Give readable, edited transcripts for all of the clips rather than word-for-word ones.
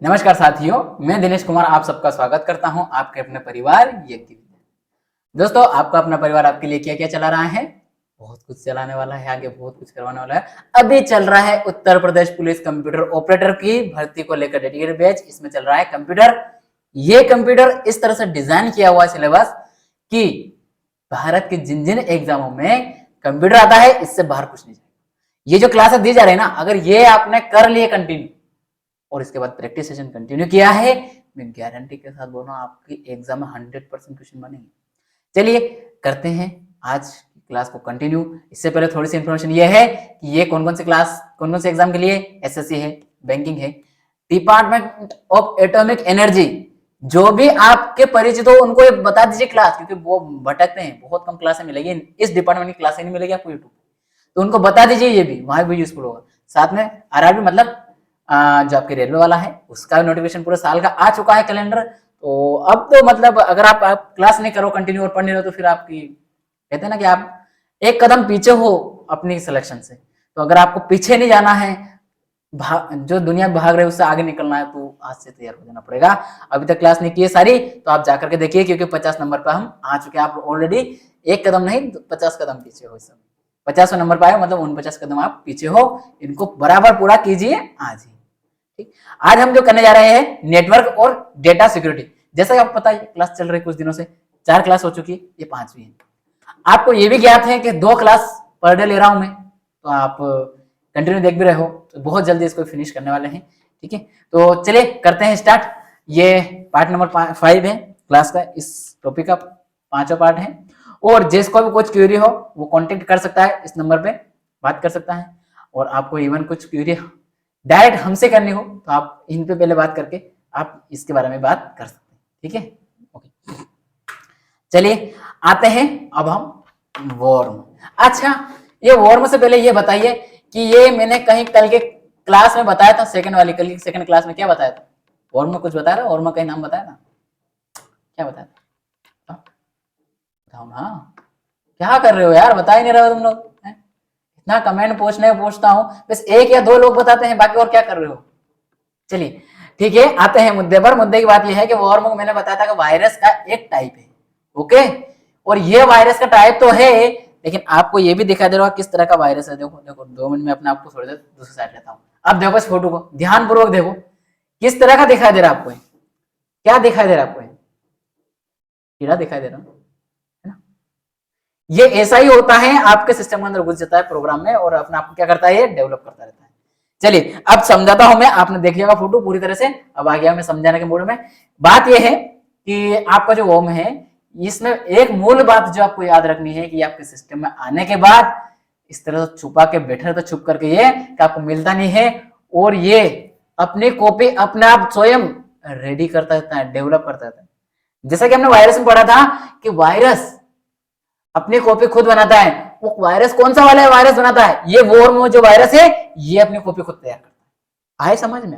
नमस्कार साथियों, मैं दिनेश कुमार आप सबका स्वागत करता हूं आपके अपने परिवार यज्ञ। दोस्तों, आपका अपना परिवार आपके लिए क्या क्या चला रहा है? बहुत कुछ चलाने वाला है, आगे बहुत कुछ करवाने वाला है। अभी चल रहा है Uttar Pradesh police computer operator की भर्ती को लेकर डेडिकेटेड बैच। इसमें चल रहा है कंप्यूटर। ये कंप्यूटर इस तरह से डिजाइन किया हुआ है सिलेबस कि भारत के जिन जिन एग्जामों में कंप्यूटर आता है इससे बाहर कुछ नहीं जाएगा। ये जो क्लासेस दी जा रही है ना, अगर ये आपने कर लिए कंटिन्यू और इसके बाद प्रैक्टिस सेशन कंटिन्यू किया है, मैं गारंटी के साथ बोल रहा हूँ आपकी एग्जाम में 100% क्वेश्चन बनेंगे। चलिए करते हैं आज की क्लास को कंटिन्यू। इससे पहले थोड़ी सी इंफॉर्मेशन ये है कि ये कौन कौन सी क्लास कौन कौन से एग्जाम के लिए, एसएससी है, बैंकिंग है, डिपार्टमेंट ऑफ एटॉमिक एनर्जी, जो भी आपके परिचित हो उनको बता दीजिए क्लास, क्योंकि वो भटकते हैं, बहुत कम क्लासें मिलेगी, इस डिपार्टमेंट की क्लासें नहीं मिलेगी आपको यूट्यूब, तो उनको बता दीजिए, ये भी वहां भी यूजफुल होगा। साथ में आरआरबी मतलब जो आपके रेलवे वाला है उसका नोटिफिकेशन पूरे साल का आ चुका है कैलेंडर। तो अब तो मतलब अगर आप क्लास नहीं करो कंटिन्यू और पढ़ नहीं रहो तो फिर आपकी कहते हैं ना कि आप एक कदम पीछे हो अपनी सिलेक्शन से। तो अगर आपको पीछे नहीं जाना है, जो दुनिया भाग रहे है उससे आगे निकलना है, तो आज से तैयार हो जाना पड़ेगा। अभी तक क्लास नहीं की है सारी तो आप जाकर के देखिए, क्योंकि 50 नंबर पर हम आ चुके हैं। आप ऑलरेडी एक कदम नहीं 50 कदम पीछे हो। इस समय 50 नंबर पर आए मतलब 49 कदम आप पीछे हो। इनको बराबर पूरा कीजिए आज ही। ठीक, आज हम जो करने जा रहे हैं नेटवर्क और डेटा सिक्योरिटी। जैसा कि आपको पता है क्लास चल रही कुछ दिनों से, 4 क्लास हो चुकी है, ये 5वीं है। आपको ये भी ज्ञात है कि 2 क्लास पर डे ले रहा हूं मैं, तो आप कंटिन्यू देख भी रहे हो, तो बहुत जल्दी इसको फिनिश करने वाले हैं। ठीक है, तो चलिए करते हैं स्टार्ट। ये पार्ट नंबर 5 है क्लास का, इस टॉपिक का 5वां पार्ट है। और जिसको भी कुछ क्वेरी हो वो कांटेक्ट कर सकता है, इस नंबर पे बात कर सकता है। और आपको इवन कुछ क्वेरी डायरेक्ट हमसे करनी हो तो आप इन पे पहले बात करके आप इसके बारे में बात कर सकते हैं। ठीक है, ओके, चलिए आते हैं अब हम वॉर्म। अच्छा, ये वॉर्म से पहले ये बताइए कि ये मैंने कहीं कल के क्लास में बताया था, सेकंड वाली, कल की सेकंड क्लास में क्या बताया था? वॉर्म में कुछ बताया था? वॉर्म का नाम बताया था? क्या बताया था? बताओ ना, क्या कर रहे हो यार, बता ही नहीं रहे हो तुम लोग। इतना कमेंट पूछता हूं, बस 1 या 2 लोग बताते हैं, बाकी और क्या कर रहे हो? चलिए ठीक है, आते हैं मुद्दे पर। मुद्दे की बात यह है कि वॉर्म मैंने बताया था कि वायरस का एक टाइप है। ओके, और ये वायरस का टाइप तो है, लेकिन आपको ये भी दिखाई दे रहा है किस तरह का वायरस है। देखो देखो, 2 मिनट में अपने आपको थोड़ी देर दूसरी साइड लेता हूँ। अब देखो इस फोटो को ध्यान पूर्वक देखो, किस तरह का दिखाई दे रहा है आपको? क्या दिखाई दे रहा है आपको? कीड़ा दिखाई दे रहा है ना? ये ऐसा ही होता है, आपके सिस्टम के अंदर घुस जाता है प्रोग्राम में और अपने आप को क्या करता है, ये डेवलप करता रहता है। चलिए अब समझाता हूं मैं, आपने देख लिया फोटो पूरी तरह से, अब आ गया मैं समझाने के मूड में। बात यह है कि आपका जो वॉर्म है, इसमें एक मूल बात जो आपको याद रखनी है कि आपके सिस्टम में आने के बाद इस तरह से छुपा के बैठे तो छुप करके ये कि आपको मिलता नहीं है, और ये अपनी कॉपी अपने आप स्वयं रेडी करता रहता है, डेवलप करता रहता है। जैसा कि हमने वायरस में पढ़ा था कि वायरस अपनी कॉपी खुद बनाता है। वो वायरस कौन सा वाला है वायरस बनाता है? ये वॉर्म जो वायरस है ये अपनी कॉपी खुद तैयार करता है। आए समझ में?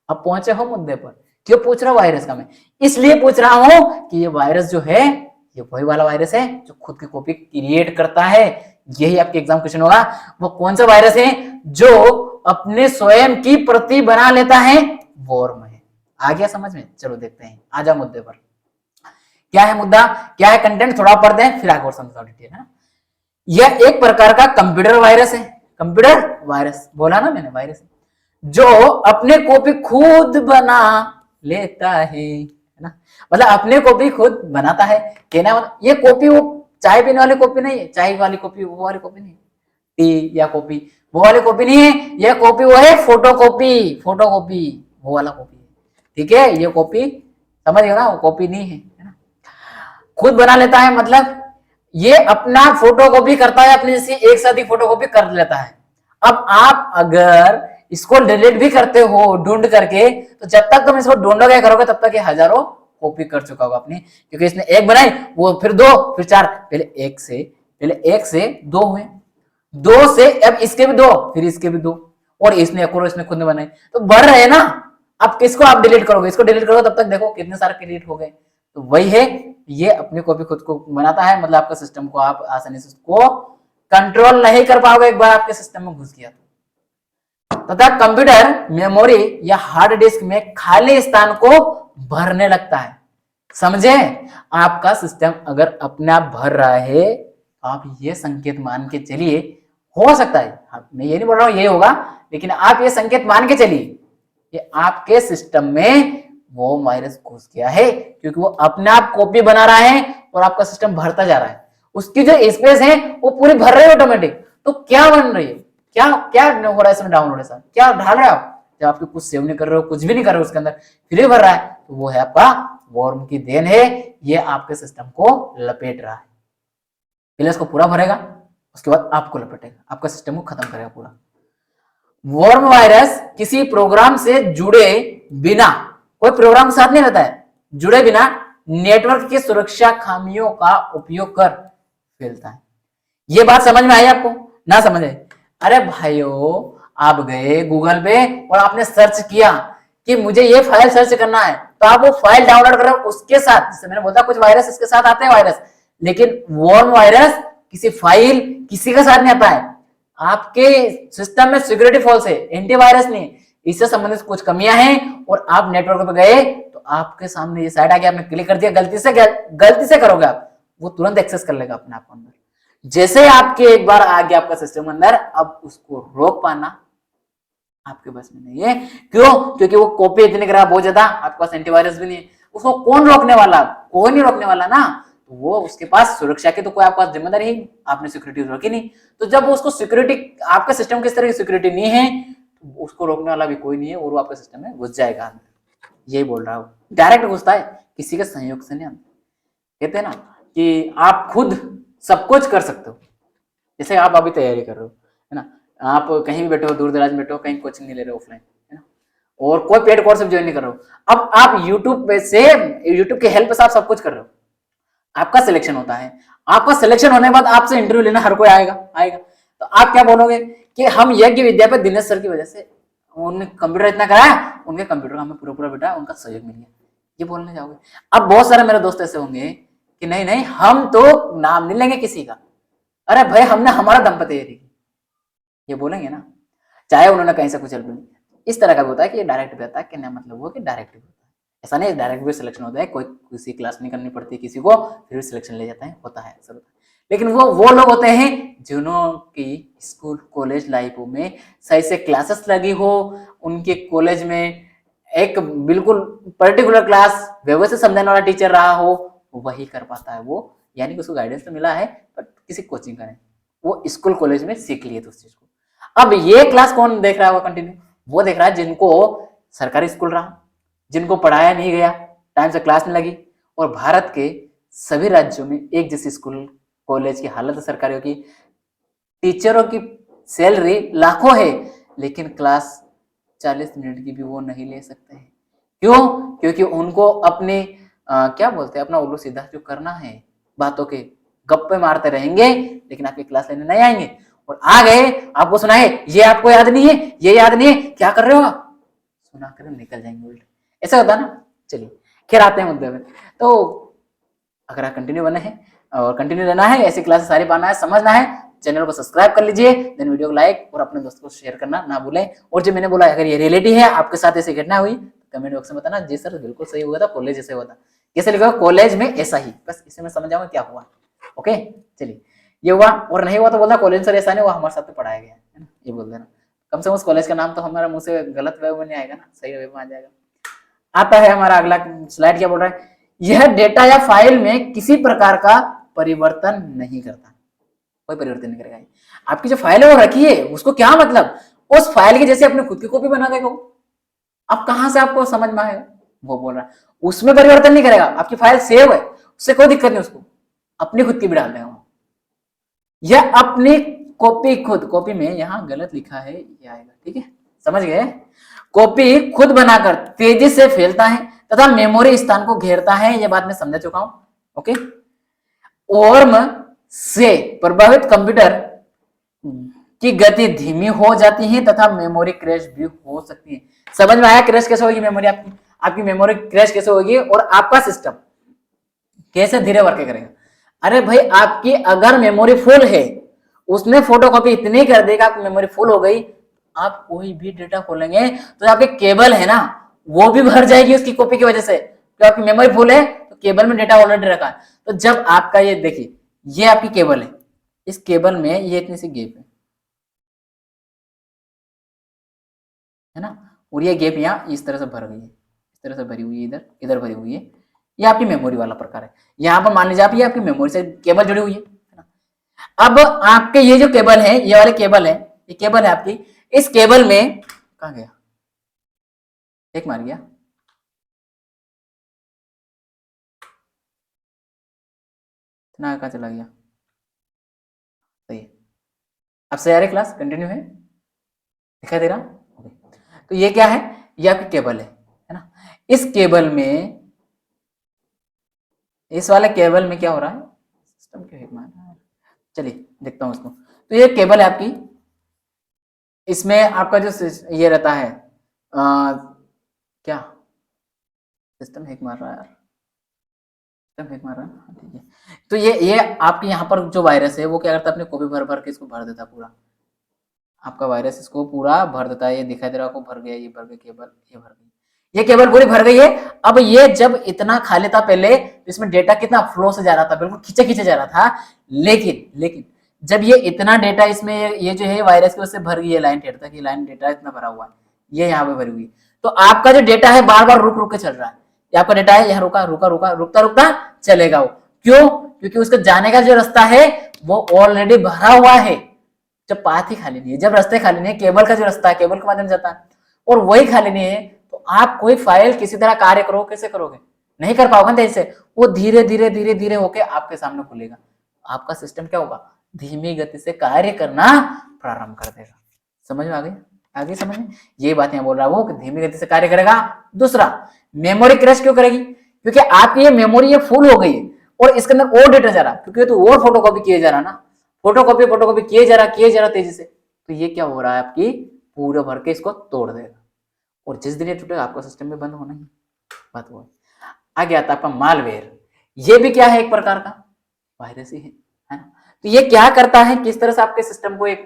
अब पहुंचे हो मुद्दे पर। क्यों पूछ रहा हूं वायरस का मैं? इसलिए पूछ रहा हूं कि ये वायरस जो है ये वही वाला वायरस है जो खुद की कॉपी क्रिएट करता है। यही आपके एग्जाम क्वेश्चन होगा, वो कौन सा वायरस है जो अपने स्वयं की प्रति बना लेता है? वॉर्म है। आ गया समझ में? चलो देखते हैं, आ जाओ मुद्दे पर। क्या है मुद्दा, क्या है कंटेंट, थोड़ा पढ़ते हैं फिर आगे और समझाओ डिटेल है। यह एक प्रकार का कंप्यूटर वायरस है। कंप्यूटर वायरस बोला ना मैंने, वायरस जो अपने कॉपी खुद बना लेता है ना, मतलब अपने कॉपी खुद बनाता है। कहना मतलब ये कॉपी वो चाय पीने वाली कॉपी नहीं है, चाय वाली कॉपी वो वाली कॉपी नहीं, टी या कॉपी वो वाली कॉपी नहीं है। यह कॉपी वो है फोटो कॉपी, फोटो कॉपी वो वाला कॉपी है। ठीक है, ये कॉपी समझ गए ना, वो कॉपी नहीं है ना। खुद बना लेता है मतलब ये अपना फोटो कॉपी करता है, अपने जैसी एक साथ ही फोटो कॉपी कर लेता है। अब आप अगर इसको डिलीट भी करते हो ढूंढ करके, तो जब तक तुम इसको ढूंढोगे करोगे तब तक ये हजारों कॉपी कर चुका होगा अपनी, क्योंकि इसने एक बनाई, वो फिर 2 फिर 4, पहले एक से 2 हुए, 2 से अब इसके भी 2 फिर इसके भी 2, और इसने एक और इसने खुद ने बनाई, तो बढ़ रहे ना। अब किसको आप डिलीट करोगे? इसको डिलीट करोगे तब तक देखो कितने सारे क्रिएट हो गए। तो वही है, ये अपनी कॉपी खुद को बनाता है, मतलब आपका सिस्टम को आप आसानी से उसको कंट्रोल नहीं कर पाओगे एक बार आपके सिस्टम में घुस गया तो। तथा कंप्यूटर मेमोरी या हार्ड डिस्क में खाली स्थान को भरने लगता है। समझे? आपका सिस्टम अगर अपने आप भर रहा है तो आप ये संकेत मान के चलिए, हो सकता है, मैं ये नहीं बोल रहा हूं ये होगा, लेकिन आप ये संकेत मान के चलिए कि आपके सिस्टम में वो वायरस घुस गया है, क्योंकि वो अपने आप कॉपी बना रहा है और आपका सिस्टम भरता जा रहा है। उसकी जो स्पेस है वो पूरी भर रही है ऑटोमेटिक। तो क्या बन रही है, क्या क्या हो रहा है इसमें डाउनलोड है, क्या डाल रहे हो आप? जब आपके कुछ सेव नहीं कर रहे हो, कुछ भी नहीं कर रहे हो, उसके अंदर फ्री भर रहा है, तो वो है आपका वॉर्म की देन है। ये आपके सिस्टम को लपेट रहा है। पहले इसको पूरा भरेगा, उसके बाद आपको लपेटेगा, आपका सिस्टम को खत्म करेगा पूरा। वॉर्म वायरस किसी प्रोग्राम से जुड़े बिना, कोई प्रोग्राम के साथ नहीं रहता है, जुड़े बिना नेटवर्क की सुरक्षा खामियों का उपयोग कर फैलता है। ये बात समझ में आई आपको? ना समझ आई? अरे भाइयों, आप गए गूगल पे और आपने सर्च किया कि मुझे ये फाइल सर्च करना है, तो आप वो फाइल डाउनलोड कर रहे हो उसके साथ, जैसे मैंने बोला कुछ वायरस इसके साथ आते हैं वायरस, लेकिन वॉर्म वायरस किसी फाइल किसी के साथ नहीं आता है। आपके सिस्टम में सिक्योरिटी फॉल्स है, एंटीवायरस नहीं है, इससे संबंधित कुछ कमियां हैं और आप नेटवर्क पे गए तो आपके सामने ये साइट आ गया, आपने क्लिक कर दिया, गलती से करोगे आप, वो तुरंत एक्सेस कर लेगा अपने आप अंदर। जैसे आपके एक बार आ गया आपका सिस्टम अंदर, अब उसको रोक पाना आपके बस में नहीं है। क्यों? क्योंकि वो कॉपी इतनी करा बहुत ज्यादा, आपके पास एंटीवायरस भी नहीं है। उसको कौन रोकने वाला? कोई नहीं रोकने वाला ना। तो वो उसके पास सुरक्षा की तो कोई आपके पास जिम्मेदारी ही, आपने सिक्योरिटी रोकी नहीं। तो जब उसको सिक्योरिटी, आपका सिस्टम किस तरह की सिक्योरिटी नहीं है, तो उसको रोकने वाला भी कोई नहीं है और वो आपके सिस्टम में घुस जाएगा। यही बोल रहा हूँ, डायरेक्ट घुसता है, किसी के सहयोग से नहीं। कहते हैं ना कि आप खुद सब कुछ कर सकते हो। जैसे आप अभी तैयारी कर रहे हो, है ना, आप कहीं भी बैठे हो, दूर दराज में बैठे हो, कहीं कोचिंग नहीं ले रहे हो ऑफलाइन, है ना, और कोई पेड कोर्स ज्वाइन नहीं कर रहे हो, अब आप यूट्यूब की हेल्प से आप सब कुछ कर रहे हो, आपका सिलेक्शन होता है। आपका सिलेक्शन होने के बाद आपसे इंटरव्यू लेना हर कोई आएगा। तो आप क्या बोलोगे कि हम यज्ञ विद्या पे दिनेश सर की वजह से, उन्होंने कंप्यूटर इतना कराया, उनके कंप्यूटर का हमें पूरा बेटा उनका सहयोग मिल गया, ये बोलने जाओगे? अब बहुत सारे मेरे दोस्त ऐसे होंगे कि नहीं नहीं, हम तो नाम नहीं लेंगे किसी का, अरे भाई हमने हमारा दम पे तैयारी की, ये बोलेंगे ना, चाहे उन्होंने कहीं से कुछ हेल्प नहीं। इस तरह का भी होता है कि ये डायरेक्ट भी आता है, कहने मतलब वो कि डायरेक्ट भी होता है। ऐसा नहीं डायरेक्ट भी सिलेक्शन होता है, कोई किसी क्लास नहीं करनी पड़ती किसी को, फिर भी सिलेक्शन ले जाता है, होता है सब। लेकिन वो लोग होते हैं जिन्हों की स्कूल कॉलेज लाइफों में सही से क्लासेस लगी हो, उनके कॉलेज में एक बिल्कुल पर्टिकुलर क्लास व्यवस्थित समझाने वाला टीचर रहा हो, वही कर पाता है वो। यानी कि उसको गाइडेंस तो मिला है बट किसी कोचिंग का नहीं, वो स्कूल कॉलेज में सीख लिए उस चीज को। अब ये क्लास कौन देख रहा है कंटिन्यू? वो देख रहा है जिनको सरकारी स्कूल रहा, जिनको पढ़ाया नहीं गया, टाइम से क्लास नहीं लगी, और भारत के सभी राज्यों में एक जैसी स्कूल कॉलेज की हालत है सरकारियों की, टीचरों की सैलरी लाखों है, लेकिन क्लास 40 मिनट की भी वो नहीं ले सकते हैं। क्यों? क्योंकि उनको अपने क्या बोलते हैं, अपना उल्लू सीधा जो करना है, बातों के गप्पे मारते रहेंगे, लेकिन आपकी क्लास लेने नहीं आएंगे। और आ गए, आपको सुनाए ये आपको याद नहीं है, ये याद नहीं है, क्या कर रहे हो आप, सुना कर निकल जाएंगे उल्टे। ऐसा होता है ना। चलिए खैर आते हैं मुद्दे में। तो अगर आप कंटिन्यू बने हैं और कंटिन्यू रहना है, ऐसी क्लासेस सारी पाना है, समझना है, चैनल को सब्सक्राइब कर लीजिए, देन वीडियो को लाइक और अपने दोस्तों को शेयर करना ना भूलें। और जो मैंने बोला, अगर ये रियलिटी है, आपके साथ ऐसी घटना हुई, कमेंट बॉक्स में बताना, जी सर बिल्कुल सही हुआ था, कॉलेज ऐसे हुआ था, कैसे लिखा कॉलेज में ऐसा ही, बस इसे मैं समझ जाऊंगा क्या हुआ। ओके चलिए, ये हुआ और नहीं हुआ तो बोलना कॉलेज सर ऐसा नहीं हुआ, हमारे साथ तो पढ़ाया गया है ना, ये बोल देना। कम से कम उस कॉलेज का नाम तो हमारे मुंह से गलत वे में नहीं आएगा ना, सही वे में आ जाएगा। आता है हमारा अगला स्लाइड, क्या बोल रहा है, यह डेटा या फाइल में किसी प्रकार का परिवर्तन नहीं करता, कोई परिवर्तन नहीं करेगा। आपकी जो फाइल है वो रखी है, उसको क्या मतलब, उस फाइल की जैसे अपने खुद की कॉपी बना देगा। अब कहां से आपको समझ में आएगा, वो बोल रहा है उसमें परिवर्तन नहीं करेगा, आपकी फाइल सेव है, उससे कोई दिक्कत नहीं, उसको अपनी खुद की भी डाल देगा। यह अपनी कॉपी खुद, कॉपी में यहां गलत लिखा है, ये आएगा, ठीक है, समझ गए। कॉपी खुद बनाकर तेजी से फैलता है तथा मेमोरी स्थान को घेरता है, यह बात मैं समझ चुका हूं। ओके, वर्म से प्रभावित कंप्यूटर की गति धीमी हो जाती है तथा मेमोरी क्रैश भी हो सकती है। समझ में आया क्रैश कैसे होगी मेमोरी आपकी मेमोरी क्रैश कैसे होगी और आपका सिस्टम कैसे धीरे वर्क करेगा। अरे भाई, आपकी अगर मेमोरी फुल है, उसने फोटोकॉपी इतनी कर देगा, आपकी मेमोरी फुल हो गई, आप कोई भी डेटा खोलेंगे तो आपके केबल है ना वो भी भर जाएगी उसकी कॉपी की वजह से, तो आपकी मेमोरी फुल है तो केबल में डेटा ऑलरेडी रखा है। तो जब आपका ये देखिए ये आपकी केबल है, इस केबल में ये इतनी सी गैप है ना, और ये गैप यहाँ इस तरह से भर गई है, इस तरह से भरी हुई है, इधर इधर भरी हुई है। ये आपकी मेमोरी वाला प्रकार है। यहाँ पर मान लीजिए आप ये आपकी मेमोरी से केबल जुड़ी हुई है ना। अब आपके ये जो केबल है ये वाले केबल है, ये केबल है आपकी, इस केबल में कहाँ गया, एक मार गया, इतना कहाँ चला गया, सही है। अब से आ रही क्लास कंटिन्यू है, दिखाई दे रहा। तो ये क्या है, ये आपकी केबल है ना। इस केबल में, इस वाले केबल में क्या हो रहा है, सिस्टम क्यों हिट मार रहा है, चलिए देखता हूं उसको। तो ये केबल है आपकी, इसमें आपका जो ये रहता है क्या, सिस्टम हिट मार रहा है यार, सिस्टम हिट मार रहा है, हाँ, ठीक है। तो ये आपके यहाँ पर जो वायरस है वो क्या करता है, अपने कॉपी भर भर के इसको भर देता है पूरा, आपका वायरस इसको पूरा भर देता है। ये दिखाई दे रहा है आपको, भर गया, ये भर गई केबल, ये भर गई, ये केबल पूरी भर गई है। अब ये जब इतना खाली था पहले, इसमें डेटा कितना फ्लो से जा रहा था, बिल्कुल खींचे खींचे जा रहा था, लेकिन जब ये इतना डेटा इसमें ये जो है वायरस की वजह से भर गई है, लाइन डेटा तक, ये लाइन डेटा इतना भरा हुआ है, ये यहाँ पे भरी हुई, तो आपका जो डेटा है बार बार रुक रुक के चल रहा है। ये आपका डेटा है, यहाँ रुका रुका रुका रुकता रुकता चलेगा वो, क्यों, क्योंकि उसका जाने का जो रास्ता है वो ऑलरेडी भरा हुआ है। जब पाथ ही खाली नहीं है, जब रास्ते खाली नहीं है, केबल का जो रास्ता है केबल के माध्यम से जाता है और वही खाली नहीं है, तो आप कोई फाइल किसी तरह कार्य करो, कैसे करोगे, नहीं कर पाओगे ना, जैसे वो धीरे धीरे धीरे धीरे होके आपके सामने खुलेगा। आपका सिस्टम क्या होगा, धीमी गति से कार्य करना प्रारंभ कर देगा। समझ में आ गई, आगे समझ में, ये बात यहाँ बोल रहा है वो कि धीमी गति से कार्य करेगा। दूसरा, मेमोरी क्रैश क्यों करेगी, क्योंकि आपकी ये मेमोरी ये फुल हो गई है और इसके अंदर और डेटा जा रहा, क्योंकि तो और फोटोकॉपी किए जा रहा ना, फोटोकॉपी किए जा रहा तेजी से, तो ये क्या हो रहा है, आपकी पूरे भर के इसको तोड़ देगा, और जिस दिन ये टूटेगा आपका सिस्टम में बंद होना ही बात वो है। आगे आता है आपका मालवेयर, ये भी क्या है, एक प्रकार का वायरस ही है ना। तो ये क्या करता है, किस तरह से आपके सिस्टम को एक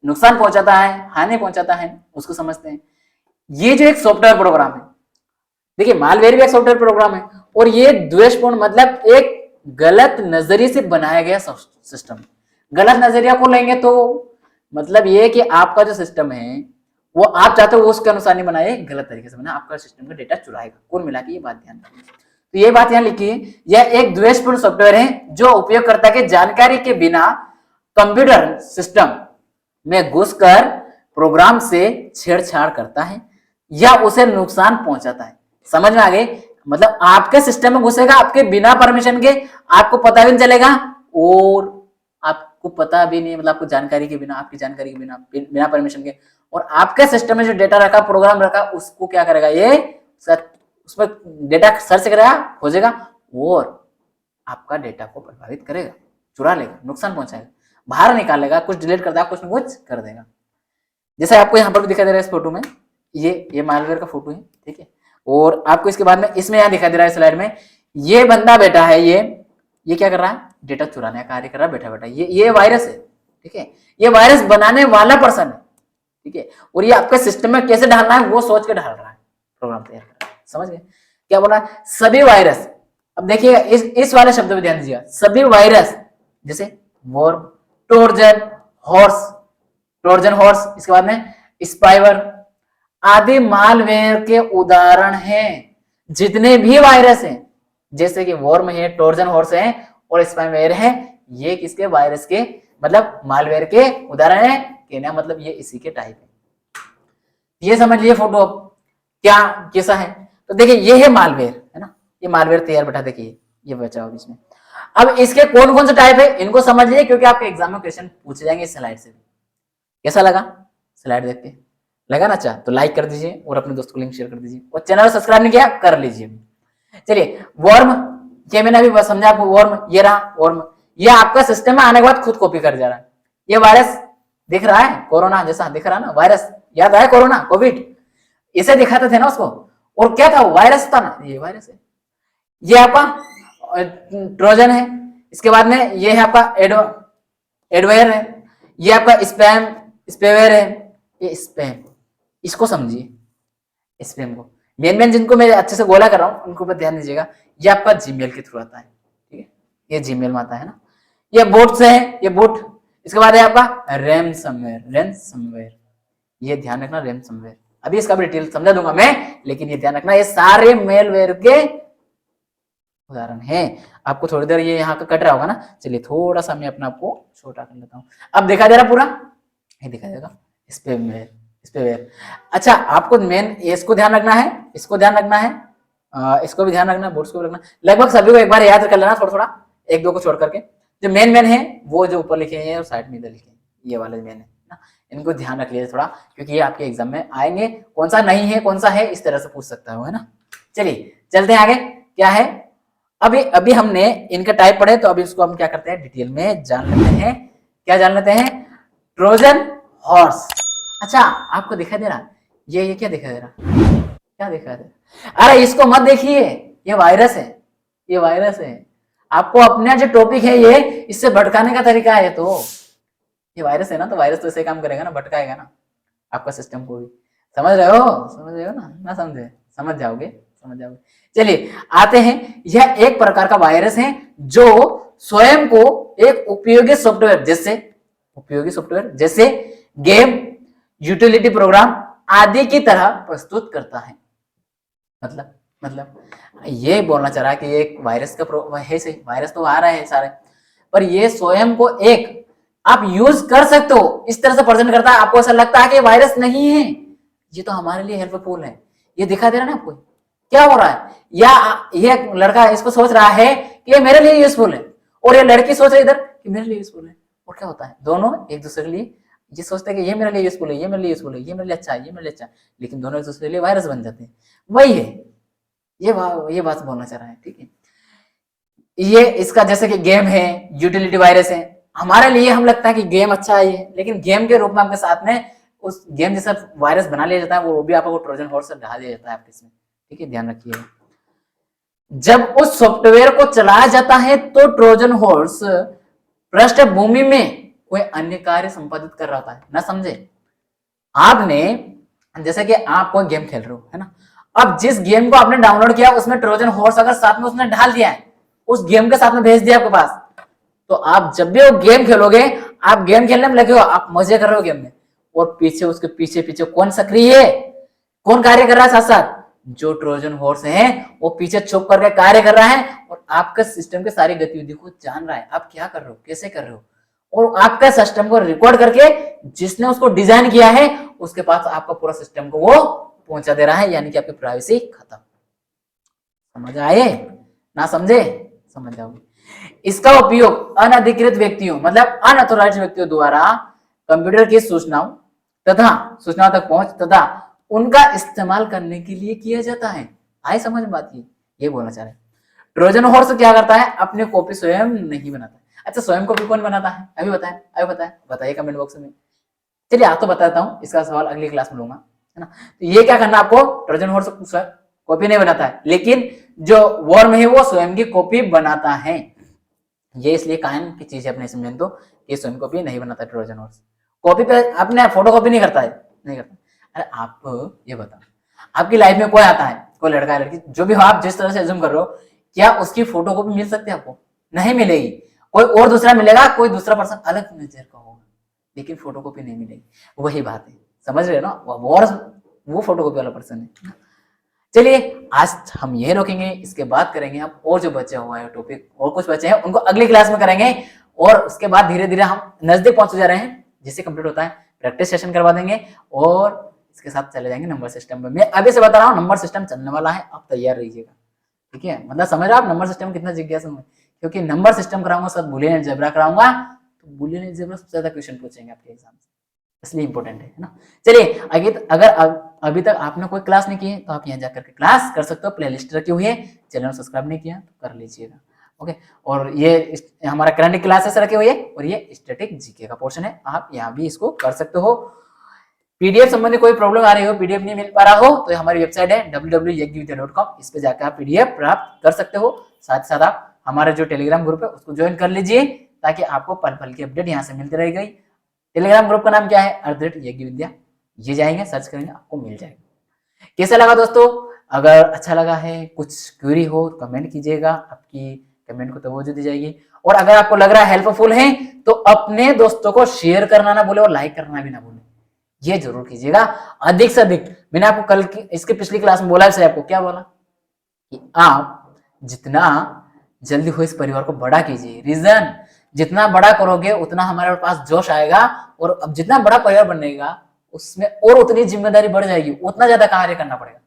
नुकसान पहुंचाता है, हानि पहुंचाता है, उसको समझते हैं। ये जो एक सॉफ्टवेयर प्रोग्राम है, देखिए मालवेयर भी एक सॉफ्टवेयर प्रोग्राम है, और ये द्वेषपूर्ण मतलब एक गलत नजरिए से बनाया गया सिस्टम। गलत नजरिया को लेंगे तो मतलब ये कि आपका जो सिस्टम है वो आप चाहते हो उसके अनुसार नहीं बनाए, गलत तरीके से बना, आपका सिस्टम का डेटा चुराएगा, कुल मिला के ये बात ध्यान रखिए। तो ये बात यहाँ लिखी है, यह एक द्वेषपूर्ण सॉफ्टवेयर है जो उपयोगकर्ता के जानकारी के बिना कंप्यूटर सिस्टम में घुसकर प्रोग्राम से छेड़छाड़ करता है या उसे नुकसान पहुंचाता है। समझ में आ गई, मतलब आपके सिस्टम में घुसेगा आपके बिना परमिशन के, आपको पता भी नहीं चलेगा, और आपको पता भी नहीं, मतलब आपको जानकारी के बिना, आपकी जानकारी के बिना, बिना परमिशन के, और आपके सिस्टम में जो डेटा रखा, प्रोग्राम रखा, उसको क्या करेगा, ये उसमें डेटा सर्च करेगा, खोजेगा और आपका डेटा को प्रभावित करेगा, चुरा लेगा, नुकसान पहुंचाएगा, बाहर निकालेगा, कुछ डिलीट कर देगा, कुछ न कुछ कर देगा। जैसे आपको यहाँ पर भी दिखाई दे रहा है इस फोटो में, ये मालवेयर का फोटो है, ठीक है। और आपको इसके बाद में इसमें यहाँ दिखाई दे रहा है स्लाइड में, ये बंदा बैठा है, ये क्या कर रहा है, डेटा चुराने का कार्य कर रहा है बैठा बैठा, ये वायरस है, ठीक है। ये वायरस बनाने वाला पर्सन है, ठीक है, और ये आपके सिस्टम में कैसे डालना है वो सोच के डाल रहा है, प्रोग्राम तैयार कर रहा है। समझ गए क्या बोला, सभी वायरस, अब देखिएगा इस वाले शब्द में ध्यान दीजिएगा, सभी वायरस जैसे वर्म, ट्रोजन हॉर्स, इसके बाद में स्पाइवर आदि मालवेयर के उदाहरण हैं। जितने भी वायरस हैं, जैसे कि वर्म है, ट्रोजन हॉर्स है और स्पाइवेयर है, ये किसके, वायरस के मतलब मालवेयर के उदाहरण है, कहना मतलब ये इसी के टाइप है। ये समझ लिए फोटो अब क्या कैसा है। तो देखिए ये है मालवेयर, है ना, ये मालवेयर तैयार बैठा, देखिए ये बचा हुआ इसमें। अब इसके कौन कौन से टाइप है इनको समझ लिए, क्योंकि आपके एग्जाम में क्वेश्चन पूछे जाएंगे इस स्लाइड से। कैसा लगा स्लाइड देख के, लगा ना अच्छा तो लाइक कर दीजिए और अपने दोस्तों को लिंक शेयर कर दीजिए, और चैनल सब्सक्राइब नहीं किया कर लीजिए। चलिए वर्म, ये मैंने अभी समझा आपको, वर्म ये रहा वर्म, ये आपका सिस्टम में आने के बाद खुद कॉपी कर जा रहा है। ये वायरस दिख रहा है, कोरोना जैसा दिख रहा है ना, वायरस याद आया, कोरोना कोविड इसे दिखाते थे ना उसको, और क्या था वायरस था ना, ये वायरस है। ये आपका ट्रोजन है, इसके बाद में ये है आपका एडवेयर है, ये आपका स्पेवेयर है, ये स्पैम, इसको समझिए स्पैम को। मेन मेन जिनको मैं अच्छे से गोला कर रहा हूँ उनको पर ध्यान दीजिएगा। ये आपका जीमेल के थ्रू आता है, ठीक है, ये जीमेल में आता है ना। ये बोट से है, ये बोट। इसके बाद है आपका रैनसमवेयर, रैनसमवेयर, ये ध्यान रखना रैनसमवेयर। अभी इसका भी डिटेल समझा दूंगा मैं, लेकिन ये ध्यान रखना ये सारे मेलवेयर के उदाहरण है। आपको थोड़ी देर ये यहाँ का कट रहा होगा ना, चलिए थोड़ा सा मैं अपना आपको छोटा कर लेता हूँ। अब दिखा दे रहा पूरा, ये दिखा देगा स्पैमवेयर, स्पैमवेयर। अच्छा, आपको मेन इसको ध्यान रखना है, इसको ध्यान रखना है, इसको भी ध्यान रखना है, बोर्ड्स को भी रखना। लगभग सभी को एक बार याद कर लेना थोड़ा थोड़ा, एक दो को छोड़ करके। जो मेन मेन है वो जो ऊपर लिखे हैं और साइड में इधर लिखे हैं, ये वाले मेन है ना, इनको ध्यान रख लीजिए थोड़ा, क्योंकि ये आपके एग्जाम में आएंगे। कौन सा नहीं है कौन सा है इस तरह से पूछ सकता है ना। चलिए चलते हैं आगे, क्या है। अभी हमने इनका टाइप पढ़े, तो अभी इसको हम क्या करते हैं डिटेल में जान लेते हैं। क्या जान लेते हैं? Trojan horse. अच्छा, आपको दिखाई दे रहा ये क्या दिखाई दे रहा, क्या दिखाई दे रहा? अरे इसको मत देखिए, ये वायरस है, ये वायरस है। आपको अपना जो टॉपिक है ये इससे भटकाने का तरीका है। तो ये वायरस है ना, तो वायरस तो ऐसे काम करेगा ना, भटकाएगा ना आपका सिस्टम को भी। समझ रहे हो? समझ रहे हो ना समझे? समझ जाओगे, समझ जाओगे। चलिए आते हैं। यह एक प्रकार का वायरस है जो स्वयं को एक उपयोगी सॉफ्टवेयर जैसे गेम, यूटिलिटी प्रोग्राम आदि की तरह प्रस्तुत करता है। मतलब ये बोलना चाह रहा है कि एक वायरस का है सही, वायरस तो आ रहा है सारे, पर ये स्वयं को एक आप यूज कर सकते हो इस तरह से प्रेजेंट करता है। आपको ऐसा लगता है कि वायरस नहीं है, ये तो हमारे लिए हेल्पफुल है। ये दिखा दे रहा है ना आपको क्या हो रहा है, या ये लड़का इसको सोच रहा है कि ये मेरे लिए यूजफुल है, और ये लड़की सोच रही इधर कि मेरे लिए यूजफुल है। और क्या होता है, दोनों एक दूसरे के लिए ये सोचते हैं कि ये मेरे लिए यूजफुल है, ये मेरे लिए यूजफुल है, ये मेरे लिए अच्छा है, ये मेरे लिए अच्छा है, लेकिन दोनों एक दूसरे के लिए वायरस बन जाते हैं। वही है, ये बात बोलना चाह रहा है, ठीक है। ये इसका जैसे कि गेम है, यूटिलिटी वायरस है, हमारे लिए हम लगता है कि गेम अच्छा है ये, लेकिन गेम के रूप में आपके साथ में उस गेम जैसा वायरस बना लिया जाता है, वो भी आपको ट्रोजन हॉर्स से ढा दिया जाता है आपके इसमें, ठीक है, ध्यान रखिए। जब उस सॉफ्टवेयर को चलाया जाता है तो ट्रोजन हॉर्स पृष्ठभूमि में कोई अन्य कार्य संपादित कर रहा होता है ना, समझे। आपने जैसे कि आप कोई गेम खेल रहे हो है ना, अब जिस गेम को आपने डाउनलोड किया उसमें ट्रोजन हॉर्स अगर साथ में उसने डाल दिया है, उस गेम के साथ में भेज दिया आपके पास, तो आप जब भी वो गेम खेलोगे, आप गेम खेलने में लगे हो, आप मजे कर रहे हो गेम में, और पीछे उसके पीछे पीछे कौन सक्रिय है, कौन कार्य कर रहा है साथ साथ, जो ट्रोजन हॉर्स है वो पीछे छुप करके कार्य कर रहा है, और आपका सिस्टम के सारी गतिविधि को जान रहा है, आप क्या कर रहे हो, कैसे कर रहे हो, और आपका सिस्टम को रिकॉर्ड करके जिसने उसको डिजाइन किया है उसके पास आपका पूरा सिस्टम को वो पहुंचा दे रहा है, यानी कि आपकी प्राइवेसी खत्म। समझ आए ना, समझे? समझ जाओगे। इसका उपयोग अनधिकृत व्यक्तियों मतलब अनऑथोराइज्ड व्यक्तियों द्वारा कंप्यूटर की सूचनाओं तक पहुंच तथा उनका इस्तेमाल करने के लिए किया जाता है। आए समझ बात? ये बोलना चाह रहे हैं। ट्रोजन हॉर्स क्या करता है, अपनी कॉपी स्वयं नहीं बनाता है। अच्छा, स्वयं कॉपी कौन बनाता है, अभी बताइए कमेंट बॉक्स में। चलिए आप तो बताता हूँ, इसका सवाल अगली क्लास में लूंगा, है ना। तो ये क्या करना आपको, ट्रोजन हॉर्स कॉपी नहीं बनाता है, लेकिन जो वर्म है वो स्वयं की कॉपी बनाता है। ये इसलिए कायम की चीज है अपने इसमें, तो ये स्वयं कॉपी नहीं बनाता ट्रोजन हॉर्स, कॉपी पे अपने फोटो कॉपी नहीं करता है, नहीं करता। अरे आप ये बताओ, आपकी लाइफ में कोई आता है, कोई लड़का है लड़की जो भी हो, आप जिस तरह से एज्यूम कर रहे हो, क्या उसकी फोटो कॉपी मिल सकती है आपको? नहीं मिलेगी। कोई और दूसरा मिलेगा, कोई दूसरा पर्सन अलग नेचर का होगा, लेकिन फोटो कॉपी नहीं मिलेगी। वही बात है, समझ रहे हो ना, वो फोटो कॉपी वाला पर्सन है। चलिए आज हम ये रोकेंगे, इसके बाद करेंगे हम और जो बचे हुआ है टॉपिक, और कुछ बचे हैं उनको अगली क्लास में करेंगे, और उसके बाद धीरे धीरे हम नजदीक पहुंच जा रहे हैं, जिससे कंप्लीट होता है प्रैक्टिस सेशन करवा देंगे, और इसके साथ चले जाएंगे नंबर सिस्टम में। मैं अभी से बता रहा हूँ नंबर सिस्टम चलने वाला है, आप तैयार रहिएगा, ठीक है। मतलब समझ रहे हो आप नंबर सिस्टम कितना जिज्ञासु है, क्योंकि नंबर सिस्टम कराऊंगा, सब बूलियन अलजेब्रा कराऊंगा, तो बूलियन अलजेब्रा सबसे ज्यादा क्वेश्चन पूछेंगे आपके एग्जाम से, इसलिए इंपॉर्टेंट है ना। चलिए आगे, अगर अभी तक आपने कोई क्लास नहीं की है तो आप यहाँ जाकर के क्लास कर सकते हो, प्लेलिस्ट रखी हुई है, चैनल सब्सक्राइब नहीं किया तो कर लीजिएगा, ओके। और ये हमारा करंट क्लासेस रखे हुए है, और ये स्टैटिक जीके का पोर्शन है, आप यहाँ भी इसको कर सकते हो। पीडीएफ संबंधी कोई प्रॉब्लम आ रही हो, पीडीएफ नहीं मिल पा रहा हो, तो हमारी वेबसाइट है www.yagvividya.com, इस पे जाकर आप पीडीएफ प्राप्त कर सकते हो। साथ साथ आप हमारा जो टेलीग्राम ग्रुप है उसको ज्वाइन कर लीजिए, ताकि आपको पल पल की अपडेट यहाँ से मिलती रहेगी। टेलीग्राम ग्रुप का नाम क्या है, @यज्ञविद्या, ये जाएंगे सर्च करेंगे, आपको मिल जाएगा। कैसा लगा दोस्तों? अगर अच्छा लगा है, कुछ क्वेरी हो तो कमेंट कीजिएगा, आपकी कमेंट को तवज्जो दी जाएगी। और अगर आपको लग रहा है हेल्पफुल है तो अपने दोस्तों को शेयर करना ना भूले और लाइक करना भी ना भूले, ये जरूर कीजिएगा अधिक से अधिक। मैंने आपको कल की इसके पिछली क्लास में बोला है, आपको क्या बोला कि आप जितना जल्दी हो इस परिवार को बड़ा कीजिए। रीजन, जितना बड़ा करोगे उतना हमारे पास जोश आएगा, और अब जितना बड़ा परिवार बनेगा उसमें और उतनी जिम्मेदारी बढ़ जाएगी, उतना ज्यादा कार्य करना पड़ेगा।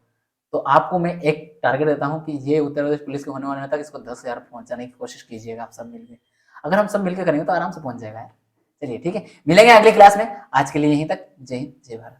तो आपको मैं एक टारगेट देता हूं कि ये उत्तर प्रदेश पुलिस के होने वाले तक इसको 10,000 पहुंचाने की कोशिश कीजिएगा आप सब मिलकर। अगर हम सब मिलकर करेंगे तो आराम से पहुंच जाएगा। चलिए ठीक है, मिलेंगे अगली क्लास में। आज के लिए यहीं तक। जय हिंद, जय भारत।